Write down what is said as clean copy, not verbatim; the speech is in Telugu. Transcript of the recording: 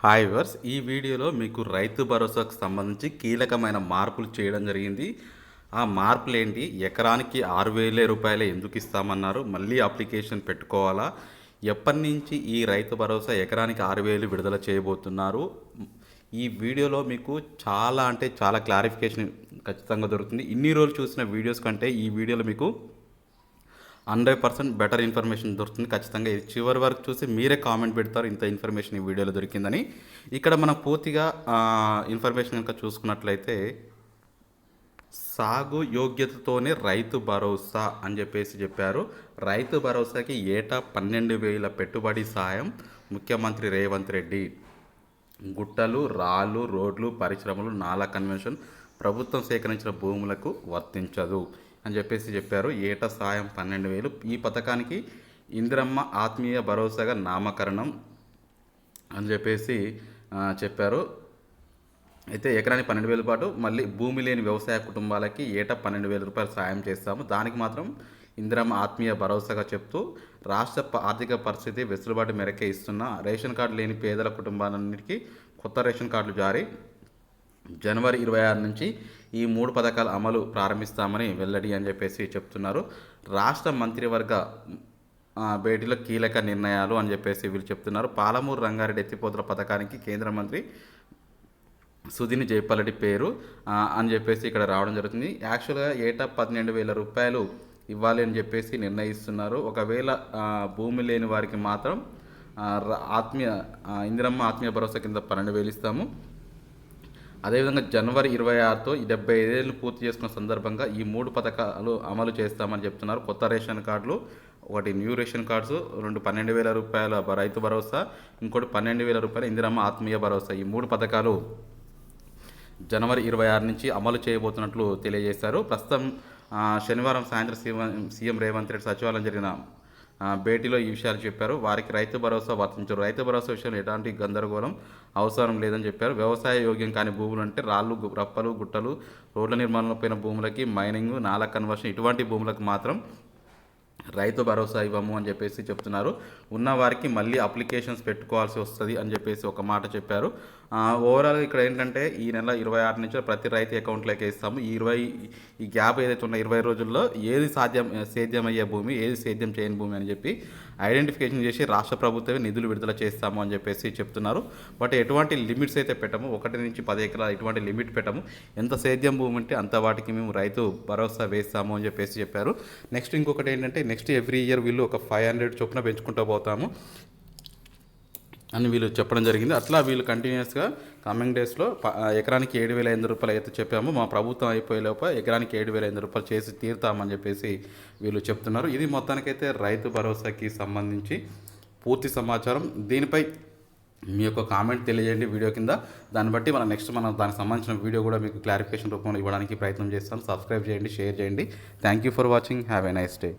హాయ్ వర్స్ ఈ వీడియోలో మీకు రైతు భరోసాకు సంబంధించి కీలకమైన మార్పులు చేయడం జరిగింది. ఆ మార్పులు ఏంటి, ఎకరానికి 6,000 రూపాయలే ఎందుకు ఇస్తామన్నారు, మళ్ళీ అప్లికేషన్ పెట్టుకోవాలా, ఎప్పటి నుంచి ఈ రైతు భరోసా ఎకరానికి 6,000 విడుదల చేయబోతున్నారు. ఈ వీడియోలో మీకు చాలా అంటే చాలా క్లారిఫికేషన్ ఖచ్చితంగా దొరుకుతుంది. ఇన్ని రోజులు చూసిన వీడియోస్ కంటే ఈ వీడియోలో మీకు 100% బెటర్ ఇన్ఫర్మేషన్ దొరుకుతుంది. ఖచ్చితంగా ఇది చివరి వరకు చూసి మీరే కామెంట్ పెడతారు ఇంత ఇన్ఫర్మేషన్ ఈ వీడియోలో దొరికిందని. ఇక్కడ మనం పూర్తిగా ఇన్ఫర్మేషన్ కనుక చూసుకున్నట్లయితే, సాగు యోగ్యతతోనే రైతు భరోసా అని చెప్పారు. రైతు భరోసాకి ఏటా 12,000 పెట్టుబడి సాయం ముఖ్యమంత్రి రేవంత్ రెడ్డి. గుట్టలు, రాళ్ళు, రోడ్లు, పరిశ్రమలు, నాలా కన్వెన్షన్ ప్రభుత్వం సేకరించిన భూములకు వర్తించదు అని చెప్పారు. ఏటా సాయం 12,000. ఈ పథకానికి ఇందిరమ్మ ఆత్మీయ భరోసాగా నామకరణం అని చెప్పారు. అయితే ఎకరానికి 12,000 పాటు మళ్ళీ భూమి లేని వ్యవసాయ కుటుంబాలకి ఏటా 12,000 రూపాయలు సాయం చేస్తాము. దానికి మాత్రం ఇందిరమ్మ ఆత్మీయ భరోసాగా చెప్తూ, రాష్ట్ర ఆర్థిక పరిస్థితి వెసులుబాటు మేరకే ఇస్తున్న రేషన్ కార్డు లేని పేదల కుటుంబాలన్నిటికీ కొత్త రేషన్ కార్డులు జారీ. జనవరి 26 నుంచి ఈ 3 పథకాల అమలు ప్రారంభిస్తామని వెల్లడి అని చెప్తున్నారు. రాష్ట్ర మంత్రివర్గ భేటీలో కీలక నిర్ణయాలు అని వీళ్ళు చెప్తున్నారు. పాలమూరు రంగారెడ్డి ఎత్తిపోతల పథకానికి కేంద్ర మంత్రి సుధీని జైపాల్రెడ్డి పేరు అని ఇక్కడ రావడం జరుగుతుంది. యాక్చువల్గా ఏటా 12,000 రూపాయలు ఇవ్వాలి అని నిర్ణయిస్తున్నారు. ఒకవేళ భూమి లేని వారికి మాత్రం ఇందిరమ్మ ఆత్మీయ భరోసా కింద 12,000 ఇస్తాము. అదేవిధంగా జనవరి 26తో 75 ఏళ్ళు పూర్తి చేసుకున్న సందర్భంగా ఈ 3 పథకాలు అమలు చేస్తామని చెప్తున్నారు. కొత్త రేషన్ కార్డులు, ఒకటి న్యూ రేషన్ కార్డ్స్, 2 12,000 రూపాయల రైతు భరోసా, ఇంకోటి 12,000 రూపాయల ఇందిరమ్మ ఆత్మీయ భరోసా. ఈ 3 పథకాలు జనవరి 26 నుంచి అమలు చేయబోతున్నట్లు తెలియజేశారు. ప్రస్తుతం శనివారం సాయంత్రం సీఎం రేవంత్ రెడ్డి సచివాలయం జరిగిన భేటీలో ఈ విషయాలు చెప్పారు. వారికి రైతు భరోసా వర్తించరు. రైతు భరోసా విషయంలో ఎలాంటి గందరగోళం అవసరం లేదని చెప్పారు. వ్యవసాయ యోగ్యం కాని భూములు అంటే రాళ్ళు, రప్పలు, గుట్టలు, రోడ్ల నిర్మాణంలో పోయిన భూములకి, మైనింగ్, నాలా కన్వర్షన్ ఇటువంటి భూములకు మాత్రం రైతు భరోసా ఇవ్వము అని చెప్తున్నారు. ఉన్న వారికి మళ్ళీ అప్లికేషన్స్ పెట్టుకోవాల్సి వస్తుంది అని ఒక మాట చెప్పారు. ఓవరాల్గా ఇక్కడ ఏంటంటే, ఈ నెల 26 నుంచి ప్రతి రైతు అకౌంట్లోకి ఇస్తాము. ఈ గ్యాప్ ఏదైతే ఉన్న 20 రోజుల్లో ఏది సేద్యమయ్యే భూమి, ఏది సేద్యం చేయని భూమి అని ఐడెంటిఫికేషన్ చేసి రాష్ట్ర ప్రభుత్వమే నిధులు విడుదల చేస్తాము అని చెప్తున్నారు. బట్ ఎటువంటి లిమిట్స్ అయితే పెట్టము, 1 నుంచి 10 ఎకరాలు ఎటువంటి లిమిట్ పెట్టము. ఎంత సేద్యం భూమి ఉంటే అంత వాటికి మేము రైతు భరోసా వేస్తాము అని చెప్పారు. నెక్స్ట్ ఇంకొకటి ఏంటంటే, నెక్స్ట్ ఎవ్రీ ఇయర్ వీళ్ళు ఒక 500 చొప్పున పెంచుకుంటూ పోతాము అని వీళ్ళు చెప్పడం జరిగింది. అట్లా వీళ్ళు కంటిన్యూస్గా కమింగ్ డేస్లో ఎకరానికి 7,500 రూపాయలు అయితే చెప్పాము, మా ప్రభుత్వం అయిపోయేలోపు ఎకరానికి 7,500 రూపాయలు చేసి తీరుతామని వీళ్ళు చెప్తున్నారు. ఇది మొత్తానికైతే రైతు భరోసాకి సంబంధించి పూర్తి సమాచారం. దీనిపై మీ యొక్క కామెంట్ తెలియజేయండి వీడియో కింద. దాన్ని బట్టి మనం దానికి సంబంధించిన వీడియో కూడా మీకు క్లారిఫికేషన్ రూపంలో ఇవ్వడానికి ప్రయత్నం చేస్తాను. సబ్స్క్రైబ్ చేయండి, షేర్ చేయండి. Thank you for watching. Have a nice day.